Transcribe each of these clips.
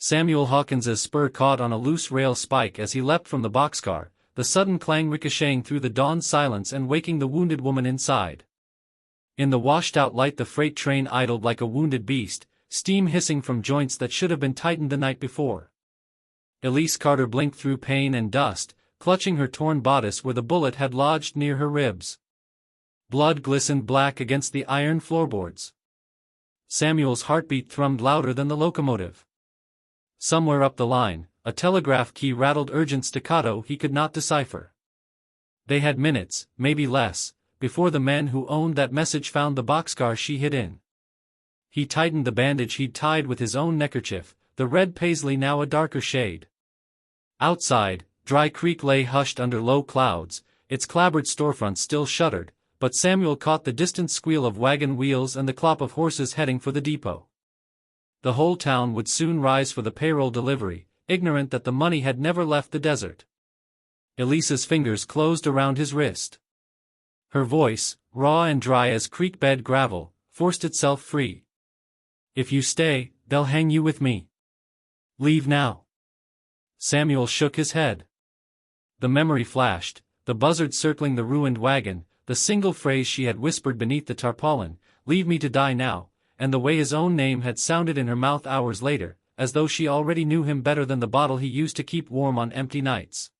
Samuel Hawkins's spur caught on a loose rail spike as he leapt from the boxcar, the sudden clang ricocheting through the dawn silence and waking the wounded woman inside. In the washed-out light the freight train idled like a wounded beast, steam hissing from joints that should have been tightened the night before. Elise Carter blinked through pain and dust, clutching her torn bodice where the bullet had lodged near her ribs. Blood glistened black against the iron floorboards. Samuel's heartbeat thrummed louder than the locomotive. Somewhere up the line, a telegraph key rattled urgent staccato he could not decipher. They had minutes, maybe less, before the men who owned that message found the boxcar she hid in. He tightened the bandage he'd tied with his own neckerchief, the red paisley now a darker shade. Outside, Dry Creek lay hushed under low clouds, its clapboard storefronts still shuttered, but Samuel caught the distant squeal of wagon wheels and the clop of horses heading for the depot. The whole town would soon rise for the payroll delivery, ignorant that the money had never left the desert. Elisa's fingers closed around his wrist. Her voice, raw and dry as creek bed gravel, forced itself free. "If you stay, they'll hang you with me. Leave now." Samuel shook his head. The memory flashed, the buzzard circling the ruined wagon, the single phrase she had whispered beneath the tarpaulin, "Leave me to die now," and the way his own name had sounded in her mouth hours later, as though she already knew him better than the bottle he used to keep warm on empty nights.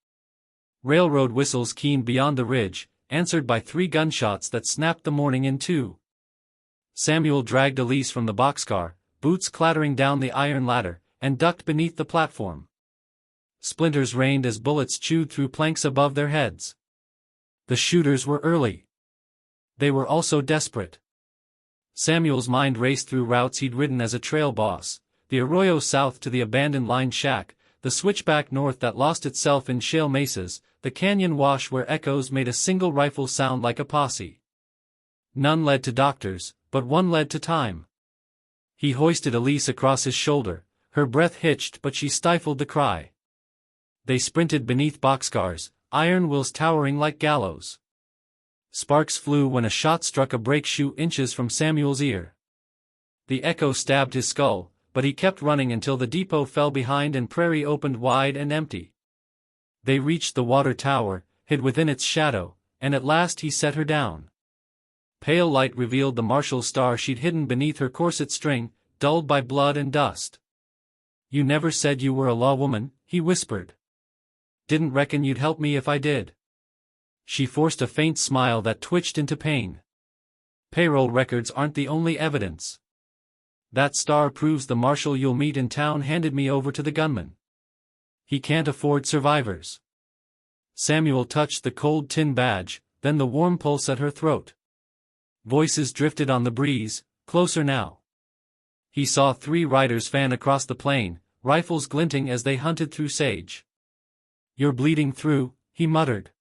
Railroad whistles keened beyond the ridge, answered by 3 gunshots that snapped the morning in two. Samuel dragged Elise from the boxcar, boots clattering down the iron ladder, and ducked beneath the platform. Splinters rained as bullets chewed through planks above their heads. The shooters were early. They were also desperate. Samuel's mind raced through routes he'd ridden as a trail boss, the arroyo south to the abandoned line shack, the switchback north that lost itself in shale mesas, the canyon wash where echoes made a single rifle sound like a posse. None led to doctors, but one led to time. He hoisted Elise across his shoulder, her breath hitched but she stifled the cry. They sprinted beneath boxcars, iron wheels towering like gallows. Sparks flew when a shot struck a brake shoe inches from Samuel's ear. The echo stabbed his skull, but he kept running until the depot fell behind and prairie opened wide and empty. They reached the water tower, hid within its shadow, and at last he set her down. Pale light revealed the Marshall star she'd hidden beneath her corset string, dulled by blood and dust. "You never said you were a law woman," he whispered. "Didn't reckon you'd help me if I did." She forced a faint smile that twitched into pain. "Payroll records aren't the only evidence. That star proves the marshal you'll meet in town handed me over to the gunman. He can't afford survivors." Samuel touched the cold tin badge, then the warm pulse at her throat. Voices drifted on the breeze, closer now. He saw 3 riders fan across the plain, rifles glinting as they hunted through sage. "You're bleeding through," he muttered.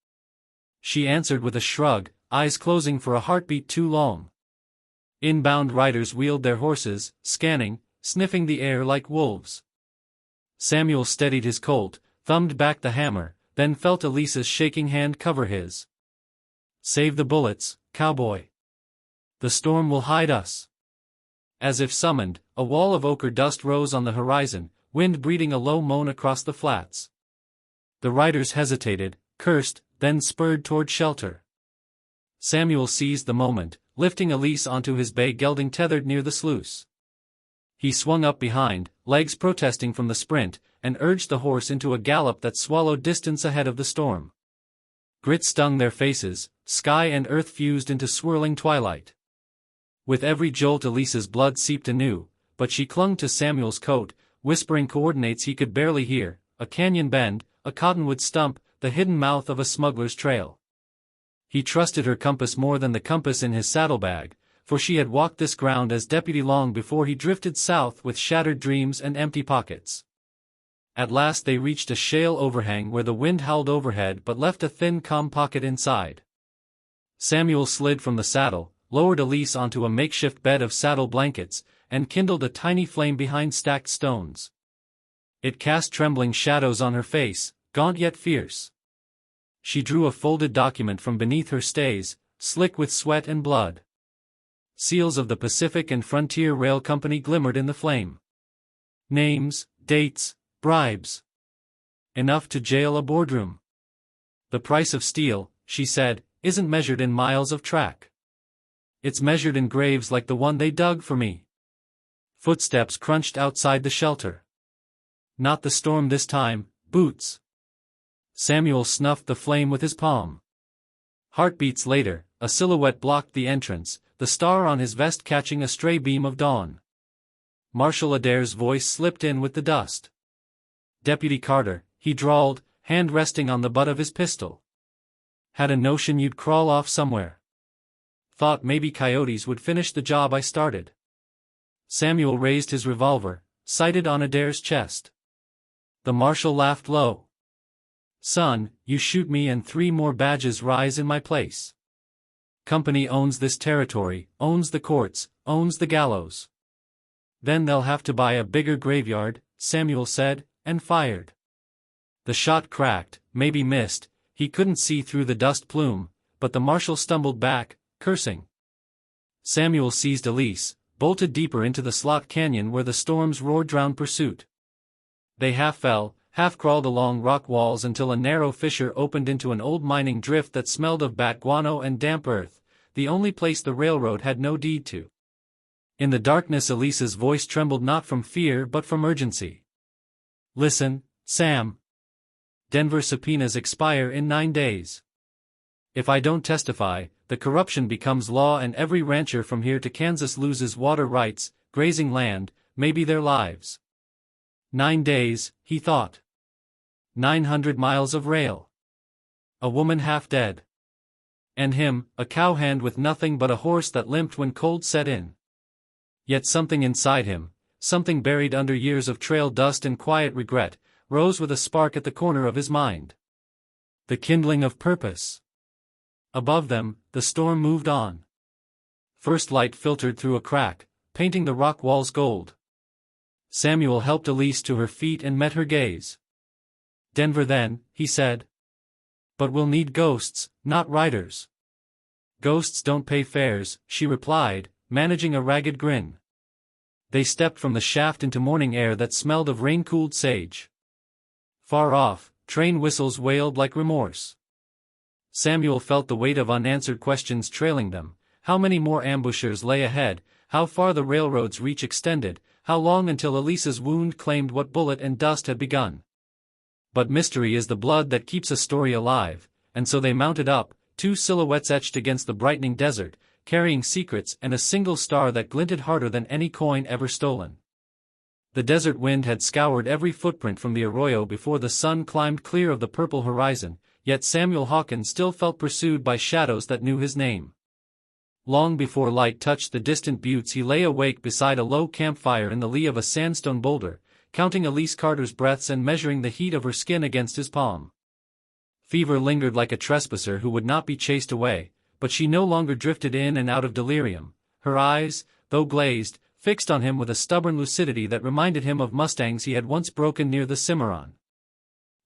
She answered with a shrug, eyes closing for a heartbeat too long. Inbound riders wheeled their horses, scanning, sniffing the air like wolves. Samuel steadied his Colt, thumbed back the hammer, then felt Elisa's shaking hand cover his. "Save the bullets, cowboy. The storm will hide us." As if summoned, a wall of ochre dust rose on the horizon, wind breathing a low moan across the flats. The riders hesitated, cursed, then spurred toward shelter. Samuel seized the moment, lifting Elise onto his bay gelding tethered near the sluice. He swung up behind, legs protesting from the sprint, and urged the horse into a gallop that swallowed distance ahead of the storm. Grit stung their faces, sky and earth fused into swirling twilight. With every jolt Elisa's blood seeped anew, but she clung to Samuel's coat, whispering coordinates he could barely hear, a canyon bend, a cottonwood stump, the hidden mouth of a smuggler's trail. He trusted her compass more than the compass in his saddlebag, for she had walked this ground as deputy long before he drifted south with shattered dreams and empty pockets. At last they reached a shale overhang where the wind howled overhead but left a thin calm pocket inside. Samuel slid from the saddle, lowered Elise onto a makeshift bed of saddle blankets, and kindled a tiny flame behind stacked stones. It cast trembling shadows on her face, gaunt yet fierce. She drew a folded document from beneath her stays, slick with sweat and blood. Seals of the Pacific and Frontier Rail Company glimmered in the flame. Names, dates, bribes. Enough to jail a boardroom. The price of steel, she said, isn't measured in miles of track. It's measured in graves like the one they dug for me. Footsteps crunched outside the shelter. Not the storm this time, Boots. Samuel snuffed the flame with his palm. Heartbeats later, a silhouette blocked the entrance, the star on his vest catching a stray beam of dawn. Marshal Adair's voice slipped in with the dust. Deputy Carter, he drawled, hand resting on the butt of his pistol. Had a notion you'd crawl off somewhere. Thought maybe coyotes would finish the job I started. Samuel raised his revolver, sighted on Adair's chest. The marshal laughed low. Son, you shoot me and 3 more badges rise in my place. Company owns this territory, owns the courts, owns the gallows. Then they'll have to buy a bigger graveyard, Samuel said, and fired. The shot cracked, maybe missed, he couldn't see through the dust plume, but the marshal stumbled back, cursing. Samuel seized Elise, bolted deeper into the slot canyon where the storm's roar drowned pursuit. They half fell, half crawled along rock walls until a narrow fissure opened into an old mining drift that smelled of bat guano and damp earth, the only place the railroad had no deed to. In the darkness Elise's voice trembled not from fear but from urgency. Listen, Sam. Denver subpoenas expire in 9 days. If I don't testify, the corruption becomes law and every rancher from here to Kansas loses water rights, grazing land, maybe their lives. 9 days, he thought. 900 miles of rail. A woman half dead. And him, a cowhand with nothing but a horse that limped when cold set in. Yet something inside him, something buried under years of trail dust and quiet regret, rose with a spark at the corner of his mind. The kindling of purpose. Above them, the storm moved on. First light filtered through a crack, painting the rock walls gold. Samuel helped Elise to her feet and met her gaze. Denver then, he said. But we'll need ghosts, not riders. Ghosts don't pay fares, she replied, managing a ragged grin. They stepped from the shaft into morning air that smelled of rain-cooled sage. Far off, train whistles wailed like remorse. Samuel felt the weight of unanswered questions trailing them, how many more ambushers lay ahead, how far the railroad's reach extended, how long until Elise's wound claimed what bullet and dust had begun. But mystery is the blood that keeps a story alive, and so they mounted up, 2 silhouettes etched against the brightening desert, carrying secrets and a single star that glinted harder than any coin ever stolen. The desert wind had scoured every footprint from the arroyo before the sun climbed clear of the purple horizon, yet Samuel Hawkins still felt pursued by shadows that knew his name. Long before light touched the distant buttes he lay awake beside a low campfire in the lee of a sandstone boulder, counting Elise Carter's breaths and measuring the heat of her skin against his palm. Fever lingered like a trespasser who would not be chased away, but she no longer drifted in and out of delirium, her eyes, though glazed, fixed on him with a stubborn lucidity that reminded him of mustangs he had once broken near the Cimarron.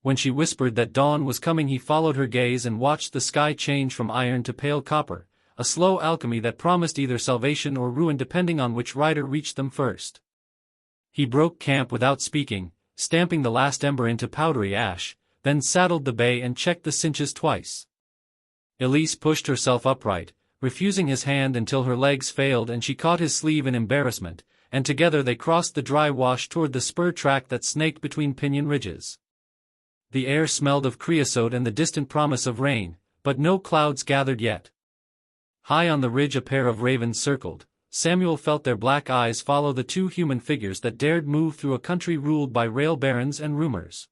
When she whispered that dawn was coming he followed her gaze and watched the sky change from iron to pale copper, a slow alchemy that promised either salvation or ruin depending on which rider reached them first. He broke camp without speaking, stamping the last ember into powdery ash, then saddled the bay and checked the cinches twice. Elise pushed herself upright, refusing his hand until her legs failed and she caught his sleeve in embarrassment, and together they crossed the dry wash toward the spur track that snaked between pinyon ridges. The air smelled of creosote and the distant promise of rain, but no clouds gathered yet. High on the ridge a pair of ravens circled. Samuel felt their black eyes follow the 2 human figures that dared move through a country ruled by rail barons and rumors.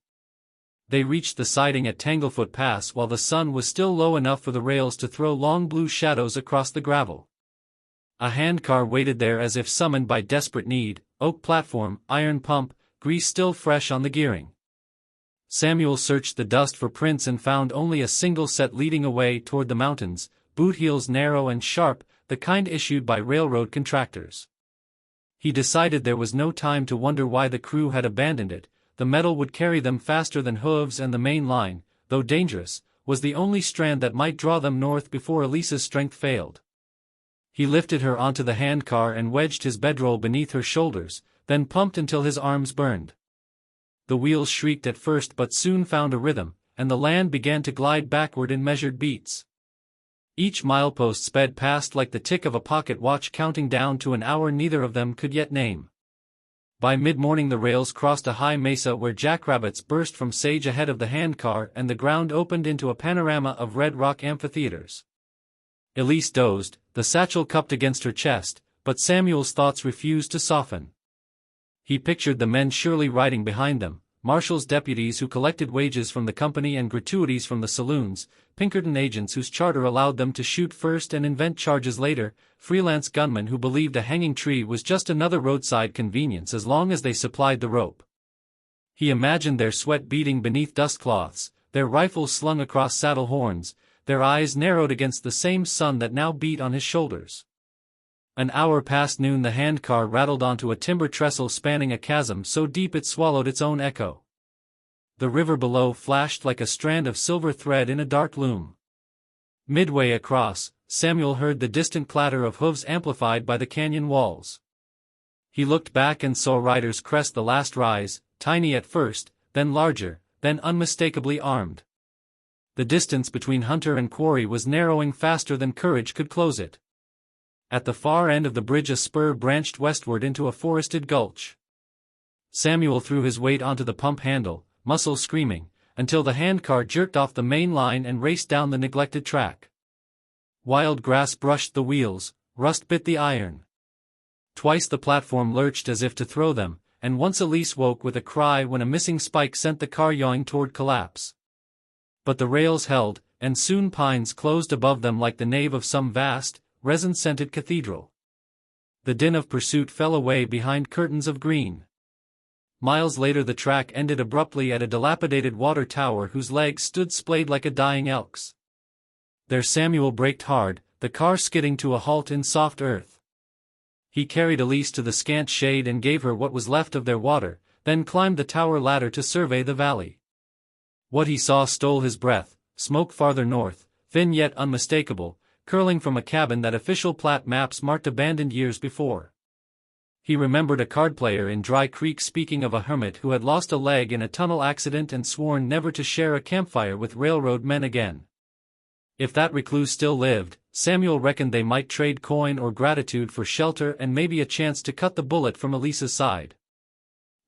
They reached the siding at Tanglefoot Pass while the sun was still low enough for the rails to throw long blue shadows across the gravel. A handcar waited there as if summoned by desperate need, oak platform, iron pump, grease still fresh on the gearing. Samuel searched the dust for prints and found only a single set leading away toward the mountains, boot heels narrow and sharp, the kind issued by railroad contractors. He decided there was no time to wonder why the crew had abandoned it. The metal would carry them faster than hooves and the main line, though dangerous, was the only strand that might draw them north before Elise's strength failed. He lifted her onto the handcar and wedged his bedroll beneath her shoulders, then pumped until his arms burned. The wheels shrieked at first but soon found a rhythm, and the land began to glide backward in measured beats. Each milepost sped past like the tick of a pocket watch counting down to an hour neither of them could yet name. By mid-morning the rails crossed a high mesa where jackrabbits burst from sage ahead of the handcar and the ground opened into a panorama of red rock amphitheaters. Elise dozed, the satchel cupped against her chest, but Samuel's thoughts refused to soften. He pictured the men surely riding behind them, marshals' deputies who collected wages from the company and gratuities from the saloons, Pinkerton agents whose charter allowed them to shoot first and invent charges later, freelance gunmen who believed a hanging tree was just another roadside convenience as long as they supplied the rope. He imagined their sweat beading beneath dustcloths, their rifles slung across saddle horns, their eyes narrowed against the same sun that now beat on his shoulders. An hour past noon the handcar rattled onto a timber trestle spanning a chasm so deep it swallowed its own echo. The river below flashed like a strand of silver thread in a dark loom. Midway across, Samuel heard the distant clatter of hooves amplified by the canyon walls. He looked back and saw riders crest the last rise, tiny at first, then larger, then unmistakably armed. The distance between hunter and quarry was narrowing faster than courage could close it. At the far end of the bridge a spur branched westward into a forested gulch. Samuel threw his weight onto the pump handle, muscles screaming, until the handcar jerked off the main line and raced down the neglected track. Wild grass brushed the wheels, rust bit the iron. Twice the platform lurched as if to throw them, and once Elise woke with a cry when a missing spike sent the car yawing toward collapse. But the rails held, and soon pines closed above them like the nave of some vast, resin-scented cathedral. The din of pursuit fell away behind curtains of green. Miles later the track ended abruptly at a dilapidated water tower whose legs stood splayed like a dying elk's. There Samuel braked hard, the car skidding to a halt in soft earth. He carried Elise to the scant shade and gave her what was left of their water, then climbed the tower ladder to survey the valley. What he saw stole his breath, smoke farther north, thin yet unmistakable, curling from a cabin that official plat maps marked abandoned years before. He remembered a card player in Dry Creek speaking of a hermit who had lost a leg in a tunnel accident and sworn never to share a campfire with railroad men again. If that recluse still lived, Samuel reckoned they might trade coin or gratitude for shelter and maybe a chance to cut the bullet from Elise's side.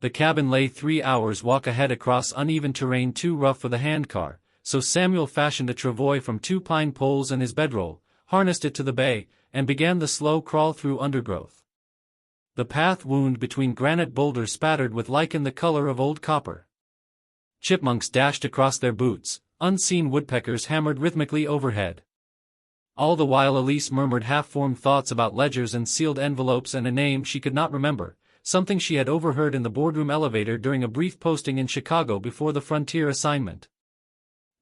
The cabin lay 3 hours' walk ahead across uneven terrain too rough for the handcar, so Samuel fashioned a travois from 2 pine poles and his bedroll, harnessed it to the bay, and began the slow crawl through undergrowth. The path wound between granite boulders spattered with lichen the color of old copper. Chipmunks dashed across their boots, unseen woodpeckers hammered rhythmically overhead. All the while Elise murmured half-formed thoughts about ledgers and sealed envelopes and a name she could not remember, something she had overheard in the boardroom elevator during a brief posting in Chicago before the frontier assignment.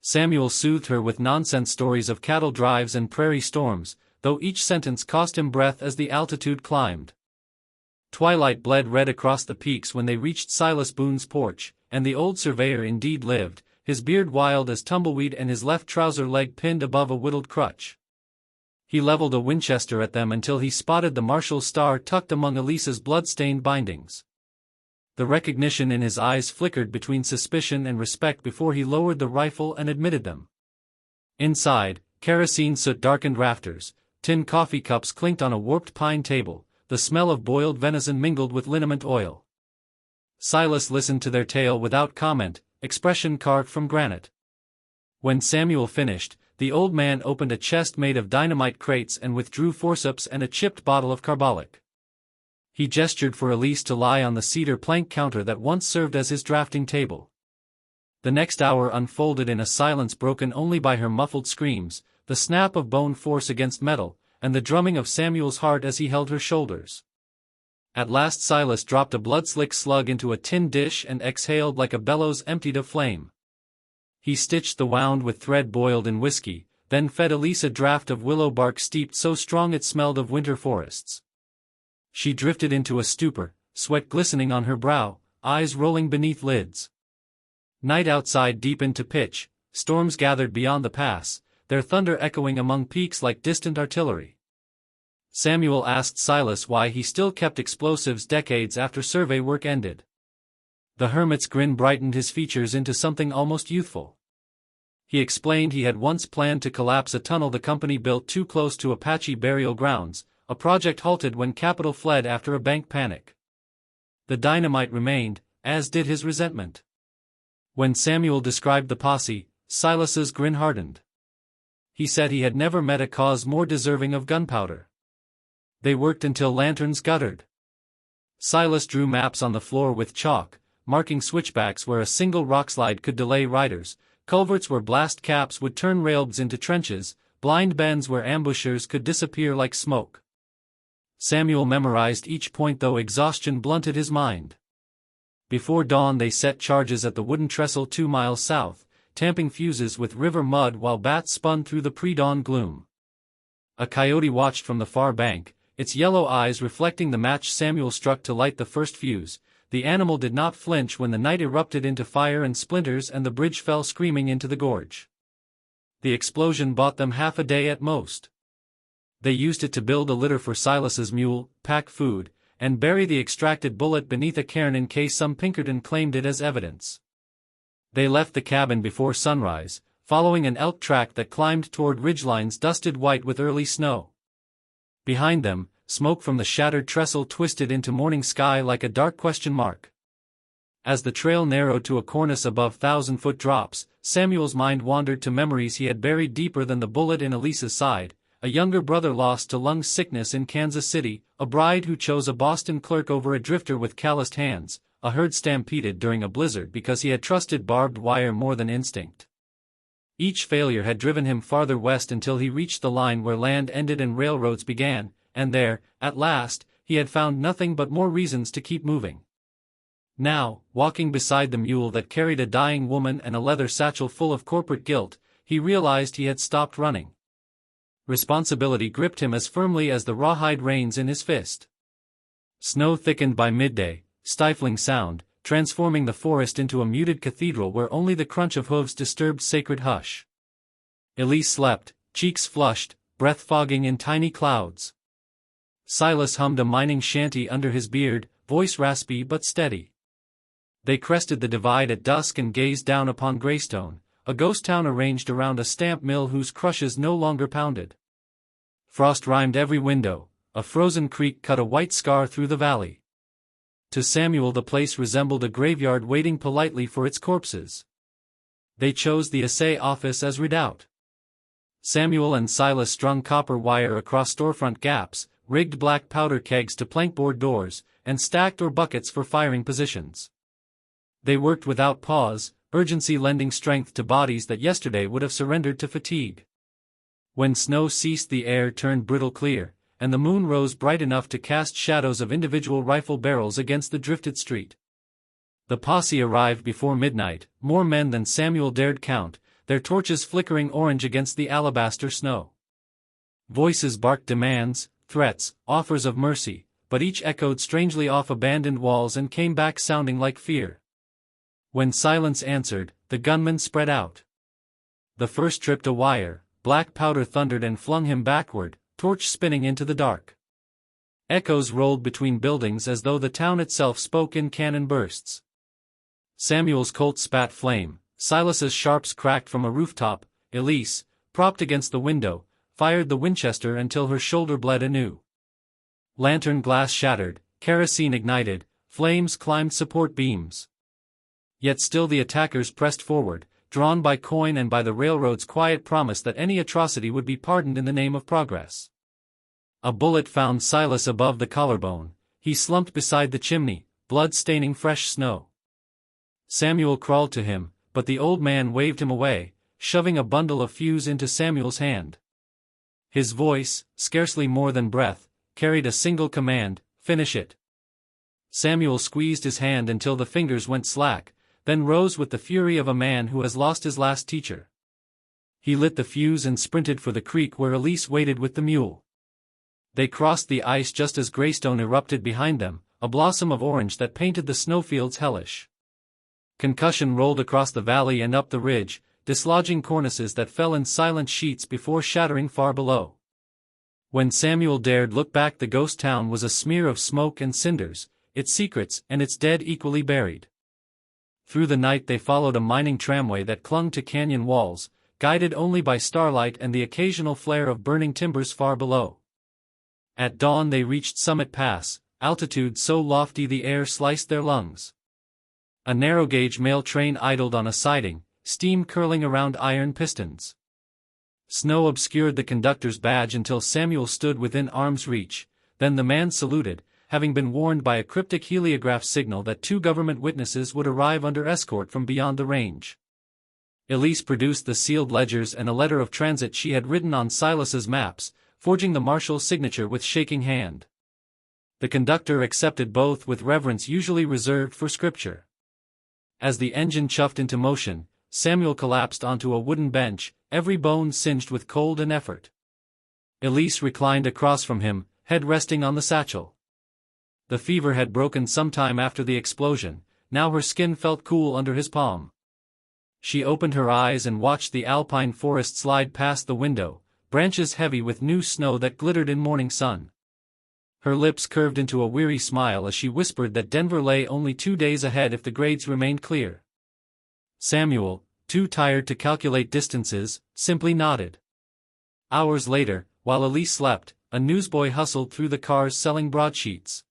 Samuel soothed her with nonsense stories of cattle drives and prairie storms, though each sentence cost him breath as the altitude climbed. Twilight bled red across the peaks when they reached Silas Boone's porch, and the old surveyor indeed lived, his beard wild as tumbleweed and his left trouser leg pinned above a whittled crutch. He leveled a Winchester at them until he spotted the marshal's star tucked among Elise's blood-stained bindings. The recognition in his eyes flickered between suspicion and respect before he lowered the rifle and admitted them. Inside, kerosene soot darkened rafters, tin coffee cups clinked on a warped pine table, the smell of boiled venison mingled with liniment oil. Silas listened to their tale without comment, expression carved from granite. When Samuel finished, the old man opened a chest made of dynamite crates and withdrew forceps and a chipped bottle of carbolic. He gestured for Elise to lie on the cedar plank counter that once served as his drafting table. The next hour unfolded in a silence broken only by her muffled screams, the snap of bone force against metal, and the drumming of Samuel's heart as he held her shoulders. At last Silas dropped a blood-slick slug into a tin dish and exhaled like a bellows emptied of flame. He stitched the wound with thread boiled in whiskey, then fed Elise a draught of willow bark steeped so strong it smelled of winter forests. She drifted into a stupor, sweat glistening on her brow, eyes rolling beneath lids. Night outside deepened to pitch, storms gathered beyond the pass, their thunder echoing among peaks like distant artillery. Samuel asked Silas why he still kept explosives decades after survey work ended. The hermit's grin brightened his features into something almost youthful. He explained he had once planned to collapse a tunnel the company built too close to Apache burial grounds, a project halted when capital fled after a bank panic. The dynamite remained, as did his resentment. When Samuel described the posse, Silas's grin hardened. He said he had never met a cause more deserving of gunpowder. They worked until lanterns guttered. Silas drew maps on the floor with chalk, marking switchbacks where a single rockslide could delay riders, culverts where blast caps would turn railbeds into trenches, blind bends where ambushers could disappear like smoke. Samuel memorized each point though exhaustion blunted his mind. Before dawn they set charges at the wooden trestle 2 miles south, tamping fuses with river mud while bats spun through the pre-dawn gloom. A coyote watched from the far bank, its yellow eyes reflecting the match Samuel struck to light the first fuse. The animal did not flinch when the night erupted into fire and splinters and the bridge fell screaming into the gorge. The explosion bought them half a day at most. They used it to build a litter for Silas's mule, pack food, and bury the extracted bullet beneath a cairn in case some Pinkerton claimed it as evidence. They left the cabin before sunrise, following an elk track that climbed toward ridgelines dusted white with early snow. Behind them, smoke from the shattered trestle twisted into morning sky like a dark question mark. As the trail narrowed to a cornice above 1,000-foot drops, Samuel's mind wandered to memories he had buried deeper than the bullet in Elisa's side, a younger brother lost to lung sickness in Kansas City, a bride who chose a Boston clerk over a drifter with calloused hands, a herd stampeded during a blizzard because he had trusted barbed wire more than instinct. Each failure had driven him farther west until he reached the line where land ended and railroads began, and there, at last, he had found nothing but more reasons to keep moving. Now, walking beside the mule that carried a dying woman and a leather satchel full of corporate guilt, he realized he had stopped running. Responsibility gripped him as firmly as the rawhide reins in his fist. Snow thickened by midday, stifling sound, transforming the forest into a muted cathedral where only the crunch of hooves disturbed sacred hush. Elise slept, cheeks flushed, breath fogging in tiny clouds. Silas hummed a mining shanty under his beard, voice raspy but steady. They crested the divide at dusk and gazed down upon Greystone, a ghost town arranged around a stamp mill whose crushes no longer pounded. Frost rimed every window, a frozen creek cut a white scar through the valley. To Samuel the place resembled a graveyard waiting politely for its corpses. They chose the assay office as redoubt. Samuel and Silas strung copper wire across storefront gaps, rigged black powder kegs to plankboard doors, and stacked ore buckets for firing positions. They worked without pause, urgency lending strength to bodies that yesterday would have surrendered to fatigue. When snow ceased the air turned brittle clear, and the moon rose bright enough to cast shadows of individual rifle barrels against the drifted street. The posse arrived before midnight, more men than Samuel dared count, their torches flickering orange against the alabaster snow. Voices barked demands, threats, offers of mercy, but each echoed strangely off abandoned walls and came back sounding like fear. When silence answered, the gunmen spread out. The first tripped a wire, black powder thundered and flung him backward, torch spinning into the dark. Echoes rolled between buildings as though the town itself spoke in cannon bursts. Samuel's Colt spat flame, Silas's sharps cracked from a rooftop. Elise, propped against the window, fired the Winchester until her shoulder bled anew. Lantern glass shattered, kerosene ignited, flames climbed support beams. Yet still the attackers pressed forward, drawn by coin and by the railroad's quiet promise that any atrocity would be pardoned in the name of progress. A bullet found Silas above the collarbone. He slumped beside the chimney, blood staining fresh snow. Samuel crawled to him, but the old man waved him away, shoving a bundle of fuse into Samuel's hand. His voice, scarcely more than breath, carried a single command: finish it. Samuel squeezed his hand until the fingers went slack, then rose with the fury of a man who has lost his last teacher. He lit the fuse and sprinted for the creek where Elise waited with the mule. They crossed the ice just as Greystone erupted behind them, a blossom of orange that painted the snowfields hellish. Concussion rolled across the valley and up the ridge, dislodging cornices that fell in silent sheets before shattering far below. When Samuel dared look back, the ghost town was a smear of smoke and cinders, its secrets and its dead equally buried. Through the night they followed a mining tramway that clung to canyon walls, guided only by starlight and the occasional flare of burning timbers far below. At dawn they reached Summit Pass, altitude so lofty the air sliced their lungs. A narrow-gauge mail train idled on a siding, steam curling around iron pistons. Snow obscured the conductor's badge until Samuel stood within arm's reach, then the man saluted, having been warned by a cryptic heliograph signal that 2 government witnesses would arrive under escort from beyond the range. Elise produced the sealed ledgers and a letter of transit she had written on Silas's maps, forging the marshal's signature with shaking hand. The conductor accepted both with reverence usually reserved for scripture. As the engine chuffed into motion, Samuel collapsed onto a wooden bench, every bone singed with cold and effort. Elise reclined across from him, head resting on the satchel. The fever had broken some time after the explosion, now her skin felt cool under his palm. She opened her eyes and watched the alpine forest slide past the window, branches heavy with new snow that glittered in morning sun. Her lips curved into a weary smile as she whispered that Denver lay only 2 days ahead if the grades remained clear. Samuel, too tired to calculate distances, simply nodded. Hours later, while Elise slept, a newsboy hustled through the cars selling broadsheets.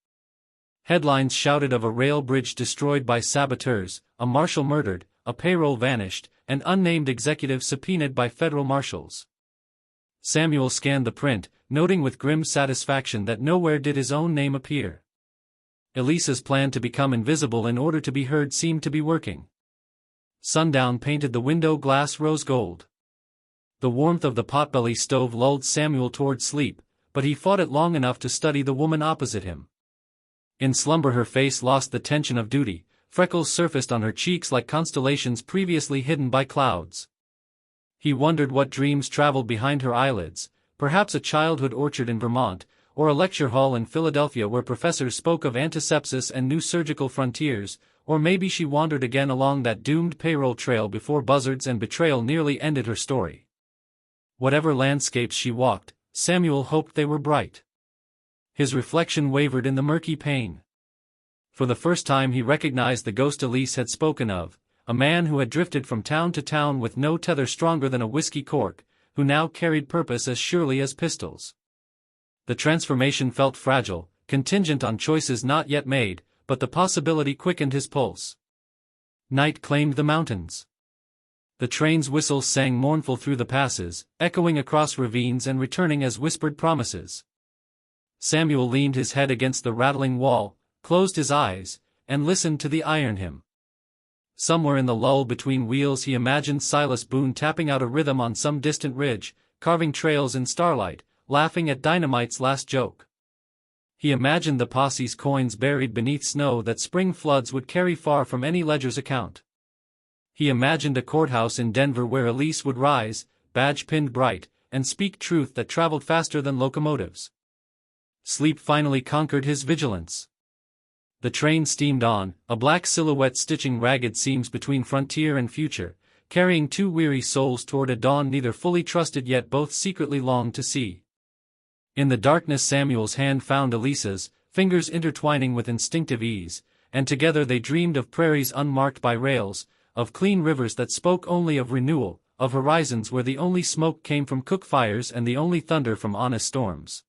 Headlines shouted of a rail bridge destroyed by saboteurs, a marshal murdered, a payroll vanished, an unnamed executive subpoenaed by federal marshals. Samuel scanned the print, noting with grim satisfaction that nowhere did his own name appear. Elise's plan to become invisible in order to be heard seemed to be working. Sundown painted the window glass rose gold. The warmth of the potbelly stove lulled Samuel toward sleep, but he fought it long enough to study the woman opposite him. In slumber her face lost the tension of duty, freckles surfaced on her cheeks like constellations previously hidden by clouds. He wondered what dreams traveled behind her eyelids, perhaps a childhood orchard in Vermont, or a lecture hall in Philadelphia where professors spoke of antisepsis and new surgical frontiers, or maybe she wandered again along that doomed payroll trail before buzzards and betrayal nearly ended her story. Whatever landscapes she walked, Samuel hoped they were bright. His reflection wavered in the murky pain. For the first time he recognized the ghost Elise had spoken of, a man who had drifted from town to town with no tether stronger than a whiskey cork, who now carried purpose as surely as pistols. The transformation felt fragile, contingent on choices not yet made, but the possibility quickened his pulse. Night claimed the mountains. The train's whistles sang mournful through the passes, echoing across ravines and returning as whispered promises. Samuel leaned his head against the rattling wall, closed his eyes, and listened to the iron hymn. Somewhere in the lull between wheels he imagined Silas Boone tapping out a rhythm on some distant ridge, carving trails in starlight, laughing at Dynamite's last joke. He imagined the posse's coins buried beneath snow that spring floods would carry far from any ledger's account. He imagined a courthouse in Denver where Elise would rise, badge pinned bright, and speak truth that traveled faster than locomotives. Sleep finally conquered his vigilance. The train steamed on, a black silhouette stitching ragged seams between frontier and future, carrying 2 weary souls toward a dawn neither fully trusted yet both secretly longed to see. In the darkness Samuel's hand found Elise's, fingers intertwining with instinctive ease, and together they dreamed of prairies unmarked by rails, of clean rivers that spoke only of renewal, of horizons where the only smoke came from cook fires and the only thunder from honest storms.